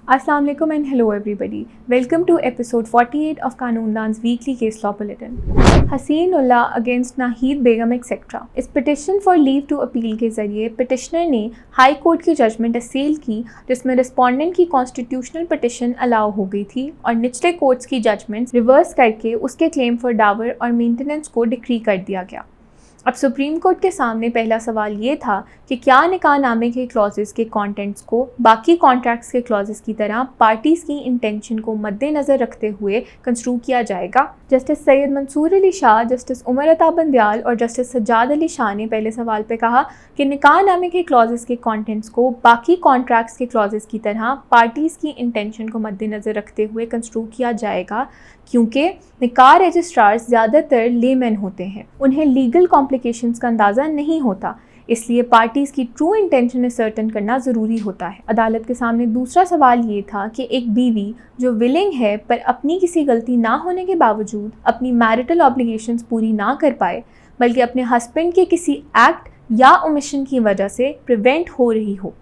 Assalamu alaikum and hello everybody. Welcome to episode 48 of Qanundan's weekly case law bulletin. Haseenullah against Nahid Begum etc. इस petition for leave to appeal के जरिए petitioner ने high court की judgment असील की जिसमें respondent की constitutional petition allow हो गई थी और निचले कोर्ट्स की जजमेंट्स रिवर्स करके उसके क्लेम फॉर डावर और मेंटेनेंस को डिक्री कर दिया गया। अब सुप्रीम कोर्ट के सामने पहला सवाल ये था कि क्या निकाहनामे के क्लॉजेस के कंटेंट्स को बाकी कॉन्ट्रैक्ट्स के क्लॉजेस की तरह पार्टीज़ की इंटेंशन को मद्देनज़र रखते हुए कंस्ट्रू किया जाएगा। जस्टिस सैयद मंसूर अली शाह, जस्टिस उमर अता बंदयाल और जस्टिस सज्जाद अली शाह ने पहले सवाल पे कहा कि निकाहनामे के क्लॉजेस के कंटेंट्स को बाकी कॉन्ट्रैक्ट्स के क्लॉजेस की तरह पार्टीज़ की इंटेंशन को मद्देनज़र रखते हुए कंस्ट्रू किया जाएगा, क्योंकि निकाह रजिस्ट्रार्स ज़्यादातर लेमैन होते हैं, उन्हें लीगल कॉम्प्लिकेशंस का अंदाज़ा नहीं होता, इसलिए पार्टीज़ की ट्रू इंटेंशन सर्टन करना ज़रूरी होता है। अदालत के सामने दूसरा सवाल ये था कि एक बीवी जो विलिंग है पर अपनी किसी गलती ना होने के बावजूद अपनी मैरिटल ऑब्लिगेशंस पूरी ना कर पाए, बल्कि अपने हस्बैंड के किसी एक्ट या ओमिशन की वजह से प्रिवेंट हो रही हो,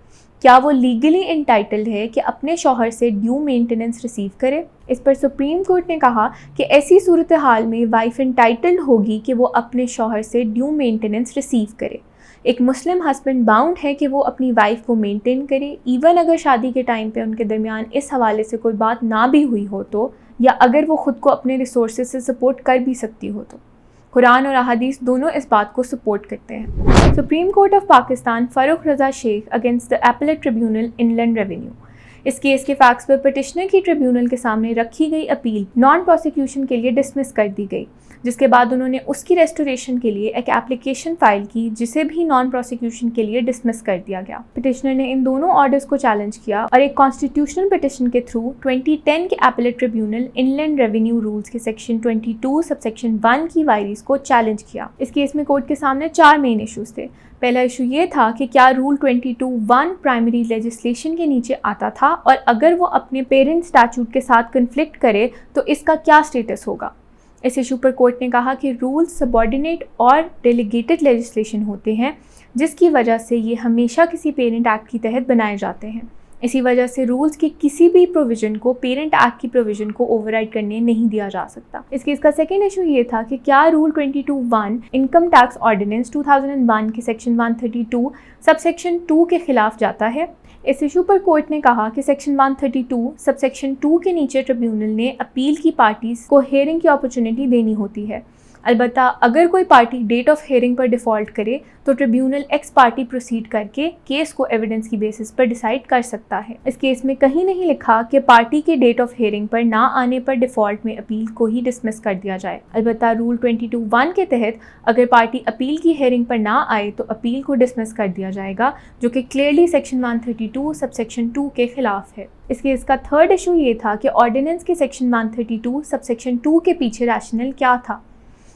क्या वो लीगली इंटाइटल्ड है कि अपने शौहर से ड्यू मेंटेनेंस रिसीव करे। इस पर सुप्रीम कोर्ट ने कहा कि ऐसी सूरत हाल में वाइफ इंटाइटल्ड होगी कि वो अपने शौहर से ड्यू मेंटेनेंस रिसीव करे। एक मुस्लिम हस्बैंड बाउंड है कि वो अपनी वाइफ को मेंटेन करे, इवन अगर शादी के टाइम पे उनके दरमियान इस हवाले से कोई बात ना भी हुई हो तो, या अगर वो ख़ुद को अपने रिसोर्सेज से सपोर्ट कर भी सकती हो तो। कुरान और अहादीस दोनों इस बात को सपोर्ट करते हैं। Supreme court of Pakistan Farooq Raza Sheikh against the appellate tribunal inland revenue. इस केस के फैक्ट्स पर पिटिशनर की ट्रिब्यूनल के सामने रखी गई अपील नॉन प्रोसिक्यूशन के लिए डिसमिस कर दी गई, जिसके बाद उन्होंने उसकी रेस्टोरेशन के लिए एक एप्लीकेशन फाइल की जिसे भी नॉन प्रोसिक्यूशन के लिए डिसमिस कर दिया गया। पिटिशनर ने इन दोनों ऑर्डर्स को चैलेंज किया और एक कॉन्स्टिट्यूशनल पिटिशन के थ्रू 2010 के appellate tribunal inland revenue rules के सेक्शन 22 सबसेक्शन 1 की वायरीज को चैलेंज किया। इस केस में कोर्ट के सामने 4 मेन इशूज़ थे। पहला इशू ये था कि क्या रूल 22(1) प्राइमरी लेजिस्लेशन के नीचे आता था, और अगर वो अपने पेरेंट स्टैट्यूट के साथ कन्फ्लिक्ट करे तो इसका क्या स्टेटस होगा। इस इशू पर कोर्ट ने कहा कि रूल्स सबॉर्डिनेट और डेलीगेटेड लेजिस्लेशन होते हैं, जिसकी वजह से ये हमेशा किसी पेरेंट एक्ट की तहत बनाए जाते हैं। इसी वजह से रूल्स की किसी भी प्रोविज़न को पेरेंट एक्ट की प्रोविज़न को ओवरराइड करने नहीं दिया जा सकता। इस केस का सेकेंड इशू ये था कि क्या रूल 22(1) इनकम टैक्स ऑर्डिनेंस 2001 के सेक्शन 132 सबसेक्शन 2 के खिलाफ जाता है। इस इशू पर कोर्ट ने कहा कि सेक्शन 132 सबसेक्शन 2 के नीचे ट्रिब्यूनल ने अपील की पार्टीज़ को हेयरिंग की अपॉर्चुनिटी देनी होती है। अलबत्ता अगर कोई पार्टी डेट ऑफ हेयरिंग पर डिफ़ॉल्ट करे तो ट्रिब्यूनल एक्स पार्टी प्रोसीड करके केस को एविडेंस की बेसिस पर डिसाइड कर सकता है। इस केस में कहीं नहीं लिखा कि पार्टी के डेट ऑफ हेयरिंग पर ना आने पर डिफ़ॉल्ट में अपील को ही डिसमिस कर दिया जाए। अलबत्ता रूल 22(1) के तहत अगर पार्टी अपील की हेयरिंग पर ना आए तो अपील को डिसमिस कर दिया जाएगा, जो कि क्लियरली सेक्शन 132 सबसेक्शन 2 के खिलाफ है। इस केस का थर्ड इशू ये था कि ऑर्डिनेंस के सेक्शन 132 सबसेक्शन 2 के पीछे रैशनल क्या था।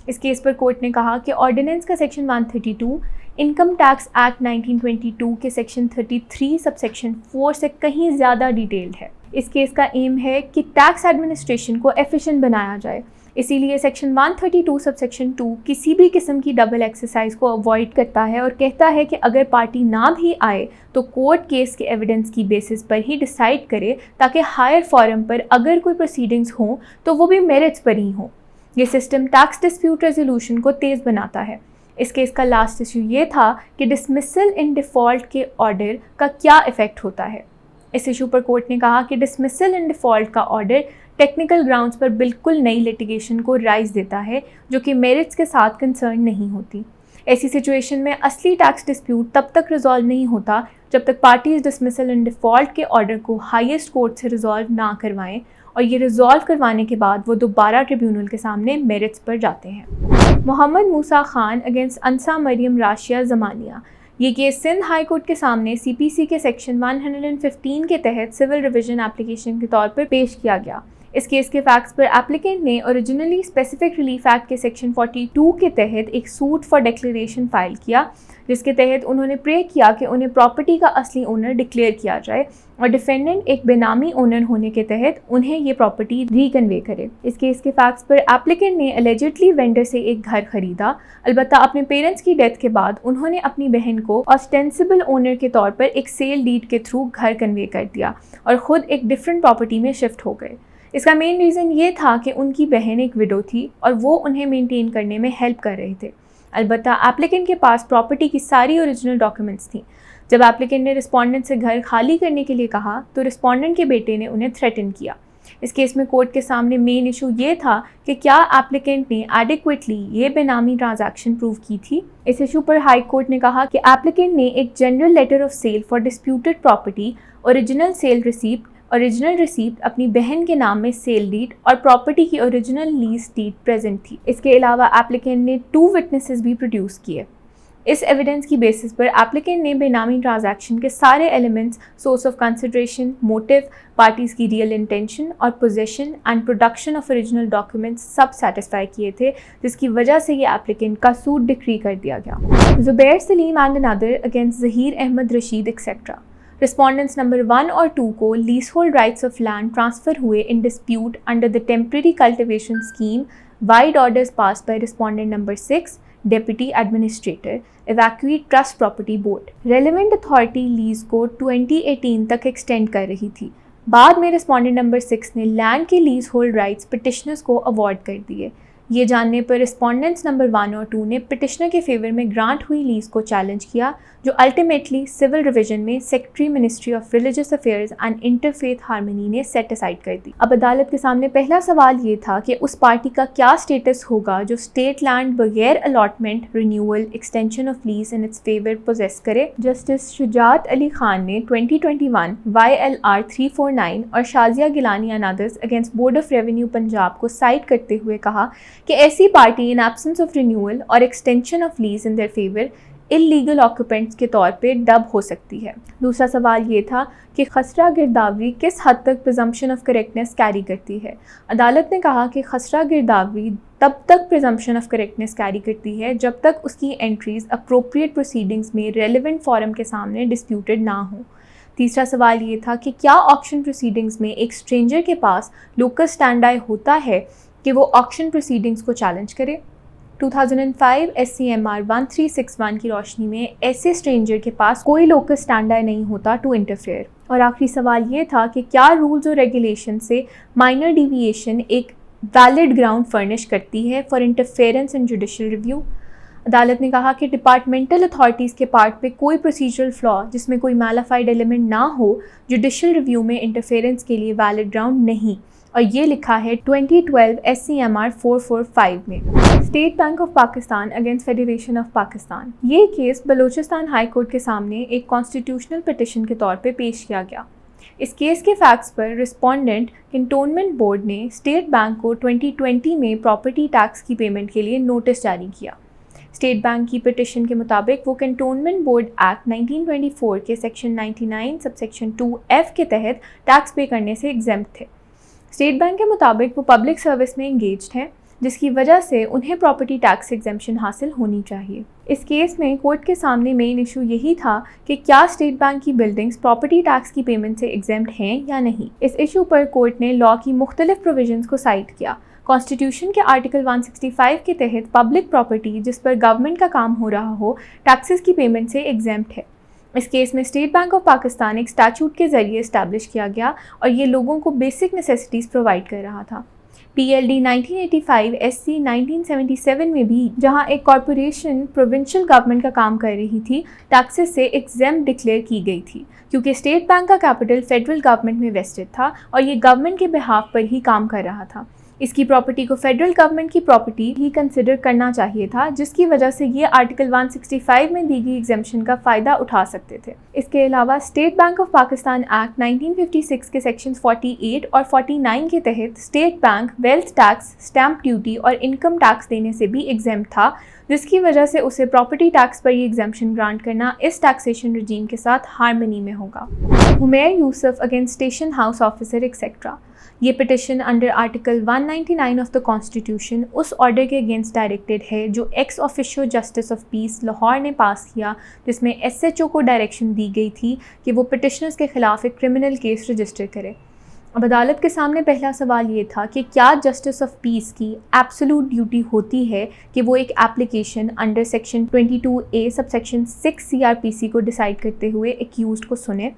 इस केस पर कोर्ट ने कहा कि ऑर्डिनेंस का सेक्शन 132 इनकम टैक्स एक्ट 1922 के सेक्शन 33 सबसेक्शन 4 से कहीं ज़्यादा डिटेल्ड है। इस केस का एम है कि टैक्स एडमिनिस्ट्रेशन को एफिशिएंट बनाया जाए, इसीलिए सेक्शन 132 सबसेक्शन 2 किसी भी किस्म की डबल एक्सरसाइज को अवॉइड करता है और कहता है कि अगर पार्टी ना भी आए तो कोर्ट केस के एविडेंस की बेसिस पर ही डिसाइड करे, ताकि हायर फॉरम पर अगर कोई प्रोसीडिंग्स हों तो वो भी मेरिट्स पर ही हों। ये सिस्टम टैक्स डिस्प्यूट रेजोल्यूशन को तेज़ बनाता है। इस केस का लास्ट इशू ये था कि डिसमिसल इन डिफ़ॉल्ट के ऑर्डर का क्या इफ़ेक्ट होता है। इस इशू पर कोर्ट ने कहा कि डिसमिसल इन डिफ़ॉल्ट का ऑर्डर टेक्निकल ग्राउंड्स पर बिल्कुल नई लिटिगेशन को राइज देता है, जो कि मेरिट्स के साथ कंसर्न नहीं होती। ऐसी सिचुएशन में असली टैक्स डिस्प्यूट तब तक रिजॉल्व नहीं होता जब तक पार्टीज डिसमिसल इन डिफ़ॉल्ट के ऑर्डर को हाईएस्ट कोर्ट से रिजॉल्व ना करवाएं, और ये रिजॉल्व करवाने के बाद वो दोबारा ट्रिब्यूनल के सामने मेरिट्स पर जाते हैं। मोहम्मद मूसा खान अगेंस्ट अंसा मरियम राशिया ज़मानिया। ये केस सिंध हाई कोर्ट के सामने CPC के सेक्शन 115 के तहत सिविल रिवीजन एप्लीकेशन के तौर पर पेश किया गया। इस केस के फैक्ट्स पर एप्लीकेंट ने ओरिजिनली स्पेसिफिक रिलीफ एक्ट के सेक्शन 42 के तहत एक सूट फॉर डिक्लेरेशन फाइल किया, जिसके तहत उन्होंने प्रे किया कि उन्हें प्रॉपर्टी का असली ओनर डिक्लेयर किया जाए और डिफेंडेंट एक बेनामी ओनर होने के तहत उन्हें ये प्रॉपर्टी रीकन्वे करे। इस केस के फैक्ट्स पर एप्लीकेंट ने एलिजिडली वेंडर से एक घर खरीदा, अलबत्ता अपने पेरेंट्स की डेथ के बाद उन्होंने अपनी बहन को ऑस्टेंसिबल ओनर के तौर पर एक सेल डीड के थ्रू घर कन्वे कर दिया और ख़ुद एक डिफरेंट प्रॉपर्टी में शिफ्ट हो गए। इसका मेन रीज़न ये था कि उनकी बहन एक विडो थी और वो उन्हें मेंटेन करने में हेल्प कर रहे थे। अलबत्ता एप्लीकेंट के पास प्रॉपर्टी की सारी ओरिजिनल डॉक्यूमेंट्स थी। जब एप्लीकेंट ने रिस्पोंडेंट से घर खाली करने के लिए कहा तो रिस्पोंडेंट के बेटे ने उन्हें थ्रेटन किया। इस केस में कोर्ट के सामने मेन इशू ये था कि क्या एप्लीकेंट ने एडिक्वेटली ये बेनामी ट्रांजैक्शन प्रूव की थी। इस इशू पर हाई कोर्ट ने कहा कि एप्लीकेंट ने एक general letter of sale for disputed property, original receipt अपनी बहन के नाम में सेल डीड और प्रॉपर्टी की ओरिजिनल लीज डीड प्रेजेंट थी। इसके अलावा एप्लीकेंट ने 2 विटनेसेस भी प्रोड्यूस किए। इस एविडेंस की बेसिस पर एप्लीकेंट ने बेनामी ट्रांजैक्शन के सारे elements, source of consideration, motive, parties की रियल इंटेंशन और possession and production of original documents सब सेटिस्फाई किए थे, जिसकी वजह से ये एप्लीकेंट का सूट डिक्री कर दिया गया। Zubair Saleem and another against Zaheer Ahmed Rasheed etcetera. Respondents number 1 और 2 को leasehold rights of land transfer हुए in dispute under the temporary cultivation scheme void orders passed by respondent number 6, Deputy Administrator, Evacuate Trust Property Board. Relevant authority lease को 2018 तक extend कर रही थी। बाद में respondent number 6 ने लैंड के leasehold rights petitioners को अवॉर्ड कर दिए। ये जानने पर रिस्पोंडेंट्स नंबर 1 और 2 ने पिटिशनर के फेवर में ग्रांट हुई लीज को चैलेंज किया, जो अल्टीमेटली सिविल रिवीजन में secretary ministry of religious affairs and interfaith harmony ने सेट असाइड कर दी। अब अदालत के सामने पहला सवाल ये था कि उस पार्टी का क्या स्टेटस होगा जो स्टेट लैंड बगैर allotment, renewal, extension of lease in its favour possess करे। जस्टिस शुजात अली खान ने 2021 YLR 349 और Shazia Gilani and others against board of revenue Punjab को साइड करते हुए कहा कि ऐसी party in absence of renewal और extension of lease in their favour illegal occupants के तौर पे डब हो सकती है। दूसरा सवाल ये था कि खसरा गिरदावरी किस हद तक प्रिजम्पशन ऑफ करेक्टनेस कैरी करती है। अदालत ने कहा कि खसरा गिरदावरी तब तक प्रिजम्पशन ऑफ करेक्टनेस कैरी करती है जब तक उसकी एंट्रीज अप्रोप्रिएट प्रोसीडिंग्स में रेलिवेंट फॉरम के सामने डिस्प्यूटेड ना हो। तीसरा सवाल ये था कि क्या ऑक्शन प्रोसीडिंग्स में एक स्ट्रेंजर के पास लोकस स्टैंडाई होता है कि वो ऑक्शन प्रोसीडिंग्स को चैलेंज करे। 2005 SCMR 1361 की रोशनी में ऐसे स्ट्रेंजर के पास कोई लोकस स्टैंडाई नहीं होता टू इंटरफेयर। और आखिरी सवाल ये था कि क्या रूल्स और रेगुलेशन से माइनर डिविएशन एक वैलिड ग्राउंड फर्निश करती है for interference in judicial review. अदालत ने कहा कि डिपार्टमेंटल अथॉरिटीज़ के पार्ट पे कोई प्रोसीजरल फ्लॉ जिसमें कोई मैलाफाइड एलिमेंट ना हो जुडिशियल रिव्यू में इंटरफेरेंस के लिए वैलिड ग्राउंड नहीं, और ये लिखा है 2012 SCMR 445 में। State bank of Pakistan against federation of Pakistan. ये केस बलूचिस्तान हाई कोर्ट के सामने एक कॉन्स्टिट्यूशनल पिटिशन के तौर पे पेश किया गया। इस केस के फैक्ट्स पर रिस्पोंडेंट कैंटोनमेंट बोर्ड ने स्टेट बैंक को 2020 में प्रॉपर्टी टैक्स की पेमेंट के लिए नोटिस जारी किया। स्टेट बैंक की पिटिशन के मुताबिक वो कैंटोनमेंट बोर्ड एक्ट 1924 के सेक्शन 99 सबसेक्शन 2F के तहत टैक्स पे करने से एग्जेम्प्ट थे। स्टेट बैंक के मुताबिक वो पब्लिक सर्विस में इंगेज्ड हैं, जिसकी वजह से उन्हें प्रॉपर्टी टैक्स एग्जेम्पशन हासिल होनी चाहिए। इस केस में कोर्ट के सामने मेन इशू यही था कि क्या स्टेट बैंक की बिल्डिंग्स प्रॉपर्टी टैक्स की पेमेंट से एग्जेम्प्ट हैं या नहीं। इस इशू पर कोर्ट ने लॉ की मुख्तलिफ प्रोविजंस को साइट किया। कॉन्स्टिट्यूशन के आर्टिकल 165 के तहत पब्लिक प्रॉपर्टी जिस पर गवर्नमेंट का काम हो रहा हो टैक्सेस की पेमेंट से एग्जेम्प्ट है। इस केस में स्टेट बैंक ऑफ पाकिस्तान एक स्टैट्यूट के ज़रिए इस्टेब्लिश किया गया और ये लोगों को बेसिक नेसेसिटीज़ प्रोवाइड कर रहा था। PLD 1985 SC 1977 में भी जहां एक कॉरपोरेशन प्रोविंशियल गवर्नमेंट का काम कर रही थी, टैक्सेस से एग्जेम्प्ट डिक्लेयर की गई थी क्योंकि स्टेट बैंक का कैपिटल फेडरल गवर्नमेंट में वेस्टेड था और ये गवर्नमेंट के बिहाफ पर ही काम कर रहा था। इसकी प्रॉपर्टी को फेडरल गवर्नमेंट की प्रॉपर्टी ही कंसिडर करना चाहिए था, जिसकी वजह से ये आर्टिकल 165 में दी गई एग्जेम्पशन का फ़ायदा उठा सकते थे। इसके अलावा state bank of Pakistan act 1956 के सेक्शन 48 और 49 के तहत state bank wealth tax, stamp duty और इनकम टैक्स देने से भी एग्जेम्प्ट था, जिसकी वजह से उसे प्रॉपर्टी टैक्स पर ये एग्जेम्पशन ग्रांट करना इस टैक्सेशन रजीम के साथ हार्मनी में होगा। Humair Yousuf against station house officer etcetera. ये petition under article 199 of the constitution उस ऑर्डर के अगेंस्ट डायरेक्टेड है जो ex officio justice of peace Lahore ने पास किया, जिसमें SHO को डायरेक्शन दी गई थी कि वो पिटिशनर्स के खिलाफ एक क्रिमिनल केस रजिस्टर करे। अब अदालत के सामने पहला सवाल ये था कि क्या जस्टिस ऑफ पीस की एब्सोल्यूट ड्यूटी होती है कि वो एक application under section 22A subsection 6 CRPC को डिसाइड करते हुए एक्यूज्ड को सुने।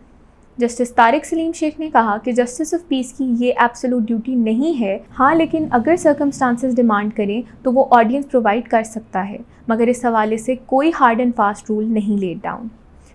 जस्टिस तारिक सलीम शेख ने कहा कि जस्टिस ऑफ पीस की ये एब्सोल्यूट ड्यूटी नहीं है, हाँ लेकिन अगर सर्कमस्टांसेस डिमांड करें तो वो ऑडियंस प्रोवाइड कर सकता है, मगर इस हवाले से कोई हार्ड एंड फास्ट रूल नहीं लेड डाउन।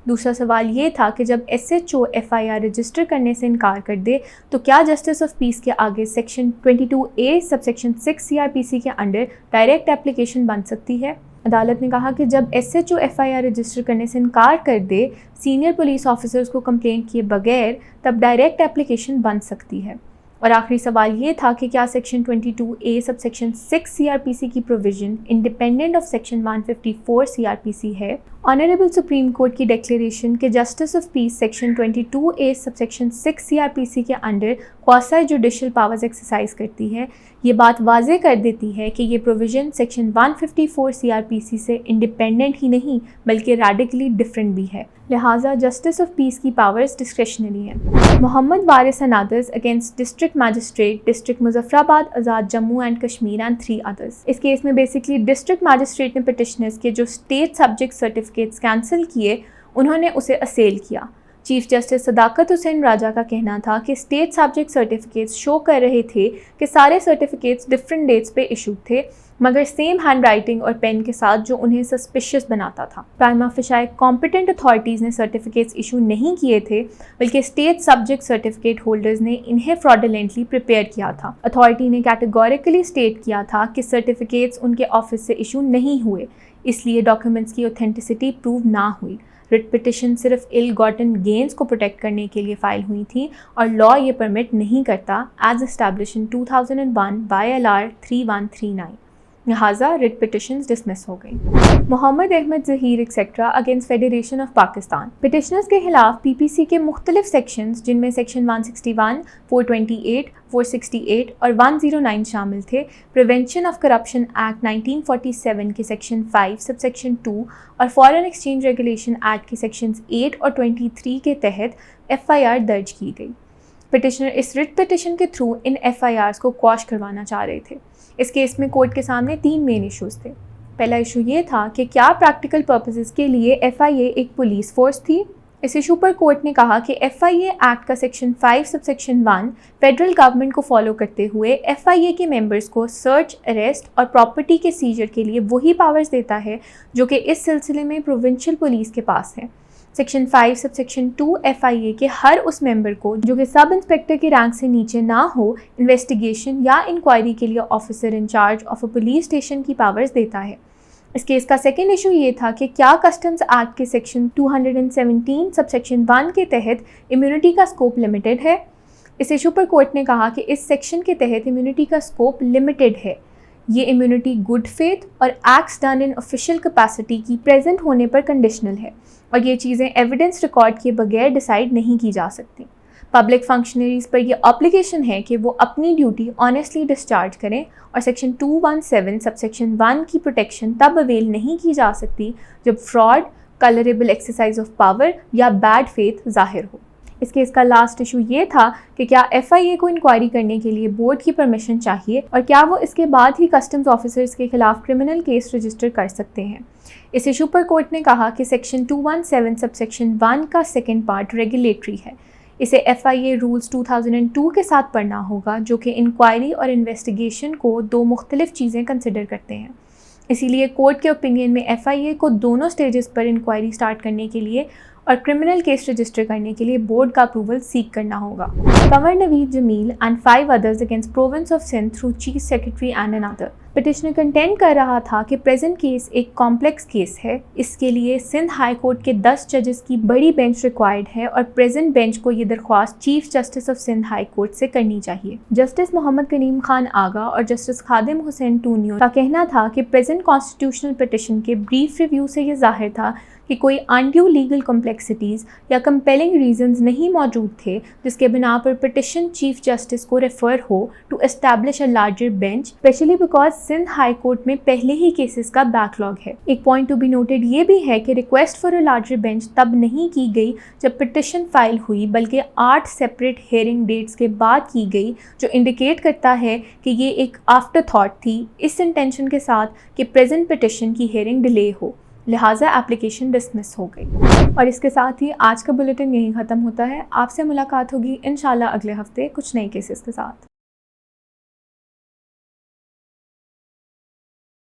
दूसरा सवाल ये था कि जब SHO FIR रजिस्टर करने से इनकार कर दे तो क्या जस्टिस ऑफ पीस के आगे सेक्शन 22A सबसेक्शन 6 CRPC के अंडर डायरेक्ट एप्लीकेशन बन सकती है। अदालत ने कहा कि जब SHO FIR रजिस्टर करने से इनकार कर दे सीनियर पुलिस ऑफिसर्स को कंप्लेंट किए बगैर, तब डायरेक्ट एप्लीकेशन बन सकती है। और आखिरी सवाल ये था कि क्या सेक्शन 22A सबसेक्शन 6 CRPC की provision independent of section 154 CRPC है। ऑनरेबल सुप्रीम कोर्ट की डिक्लेरेशन कि justice of piece section 22A subsection 6 CRPC के under quasi judicial powers exercise करती है, ये बात वाजे कर देती है कि ये प्रोविजन सेक्शन 154 CRPC से इंडिपेंडेंट ही नहीं बल्कि रेडिकली डिफरेंट भी है, लिहाजा जस्टिस ऑफ पीस की पावर्स डिस्क्रेशनरी हैं। Mohammad Waris and others against district magistrate district Muzaffarabad Azad Jammu and Kashmir and 3 others. इस केस में बेसिकली डिस्ट्रिक्ट मैजिस्ट्रेट ने पिटिशनर्स के जो स्टेट सब्जेक्ट सर्टिफिकेट्स कैंसिल किए उन्होंने उसे असेल किया। चीफ जस्टिस सदाकत हुसैन राजा का कहना था कि स्टेट सब्जेक्ट सर्टिफिकेट्स शो कर रहे थे कि सारे सर्टिफिकेट्स डिफरेंट डेट्स पे इशू थे, मगर सेम हैंड राइटिंग और पेन के साथ, जो उन्हें सस्पिशियस बनाता था। प्राइमा फेसाई कॉम्पिटेंट अथॉरिटीज़ ने सर्टिफिकेट्स इशू नहीं किए थे, बल्कि स्टेट सब्जेक्ट सर्टिफिकेट होल्डर्स ने इन्हें फ्रॉडुलेंटली प्रिपेयर किया था। अथॉरिटी ने कैटेगोरिकली स्टेट किया था कि सर्टिफिकेट्स उनके ऑफिस से इशू नहीं हुए, इसलिए डॉक्यूमेंट्स की ऑथेंटिसिटी प्रूव ना हुई। रिट पिटिशन सिर्फ इल गॉटन गेन्स को प्रोटेक्ट करने के लिए फाइल हुई थी और लॉ ये परमिट नहीं करता as establish in 2001 by LR 3139। लिहाजा रिट पिटिशंस डिसमिस हो गई। Mohammad Ahmed Zaheer etcetera against federation of Pakistan. Petitioners के खिलाफ PPC के मुख्तलिफ सेक्शंस, जिनमें सेक्शन 161, 428, 468 और 109 शामिल थे, प्रिवेंशन ऑफ करप्शन एक्ट 1947 के सेक्शन 5 सबसेक्शन 2 और फॉरेन एक्सचेंज रेगुलेशन एक्ट के सेक्शंस 8 और 23 के तहत FIR दर्ज की गई। पिटिशनर इस रिट पिटिशन के थ्रू इन FIRs को क्वाश करवाना चाह रहे थे। इस केस में कोर्ट के सामने 3 मेन इश्यूज थे। पहला इशू ये था कि क्या प्रैक्टिकल पर्पसेस के लिए FIA एक पुलिस फोर्स थी। इस इशू पर कोर्ट ने कहा कि FIA एक्ट का सेक्शन 5 सबसेक्शन 1 फेडरल गवर्नमेंट को फॉलो करते हुए FIA के मेंबर्स को सर्च, अरेस्ट और प्रॉपर्टी के सीजर के लिए वही पावर्स देता है जो कि इस सिलसिले में प्रोविंशियल पुलिस के पास है। सेक्शन 5 सबसेक्शन 2 FIA के हर उस मेंबर को जो कि सब इंस्पेक्टर के रैंक से नीचे ना हो, इन्वेस्टिगेशन या इंक्वायरी के लिए officer in charge of a police station की पावर्स देता है। इस केस का सेकेंड इशू ये था कि क्या कस्टम्स एक्ट के सेक्शन 217 सबसेक्शन 1 के तहत इम्यूनिटी का स्कोप लिमिटेड है। इस इशू पर कोर्ट ने कहा कि इस सेक्शन के तहत इम्यूनिटी का स्कोप लिमिटेड है। ये इम्यूनिटी गुड फेथ और acts done in official capacity की प्रेजेंट होने पर कंडीशनल है और ये चीज़ें एविडेंस रिकॉर्ड किए बगैर डिसाइड नहीं की जा सकती। पब्लिक फंक्शनरीज पर यह ऑब्लिगेशन है कि वो अपनी ड्यूटी ऑनेस्टली डिस्चार्ज करें और सेक्शन 217 सबसेक्शन 1 की प्रोटेक्शन तब अवेल नहीं की जा सकती जब fraud, colourable exercise of power या बैड फेथ जाहिर हो। इस केस का लास्ट इशू ये था कि क्या FIA को इंक्वायरी करने के लिए बोर्ड की परमिशन चाहिए और क्या वो इसके बाद ही कस्टम्स ऑफिसर्स के खिलाफ क्रिमिनल केस रजिस्टर कर सकते हैं। इस इशू पर कोर्ट ने कहा कि सेक्शन 217 सबसेक्शन 1 का सेकेंड पार्ट रेगुलेटरी है। इसे FIA रूल्स 2002 के साथ पढ़ना होगा जो कि इंक्वायरी और इन्वेस्टिगेशन को 2 मुख्तलिफ चीज़ें कंसिडर करते हैं। इसीलिए कोर्ट के ओपिनियन में FIA को दोनों स्टेजेस पर इंक्वायरी स्टार्ट करने के लिए और क्रिमिनल केस रजिस्टर करने के लिए बोर्ड का अप्रूवल सीक करना होगा। Kanwar Naveed Jamil and 5 others against Province of Sindh through Chief Secretary and another। Petitioner contained कर रहा था कि प्रेजेंट केस एक कॉम्प्लेक्स केस है, इसके लिए सिंध हाई कोर्ट के 10 जजेस की बड़ी बेंच रिक्वायर्ड है और प्रेजेंट बेंच को ये दरख्वास्त chief justice of Sindh high court से करनी चाहिए। जस्टिस मोहम्मद करीम खान आगा और जस्टिस खादिम हुसैन टूनियो का कहना था कि प्रेजेंट कॉन्स्टिट्यूशनल पिटिशन के ब्रीफ रिव्यू से ये जाहिर था कि कोई अनड्यू लीगल कॉम्प्लेक्सिटीज़ या कंपेलिंग रीजंस नहीं मौजूद थे जिसके बिना पर पिटिशन चीफ जस्टिस को रेफर हो to establish a larger bench, specially because Sindh high court में पहले ही केसेस का बैकलॉग है। एक पॉइंट टू बी नोटेड ये भी है कि request for a larger bench तब नहीं की गई जब पिटिशन फाइल हुई, बल्कि 8 सेपरेट हेयरिंग डेट्स के बाद की गई, जो इंडिकेट करता है कि ये एक आफ्टर थॉट थी इस इंटेंशन के साथ कि प्रेजेंट पिटिशन की हेयरिंग डिले हो, लिहाजा एप्लीकेशन डिसमिस हो गई। और इसके साथ ही आज का बुलेटिन यहीं ख़त्म होता है। आपसे मुलाकात होगी इंशाल्लाह अगले हफ्ते कुछ नए केसेस के साथ।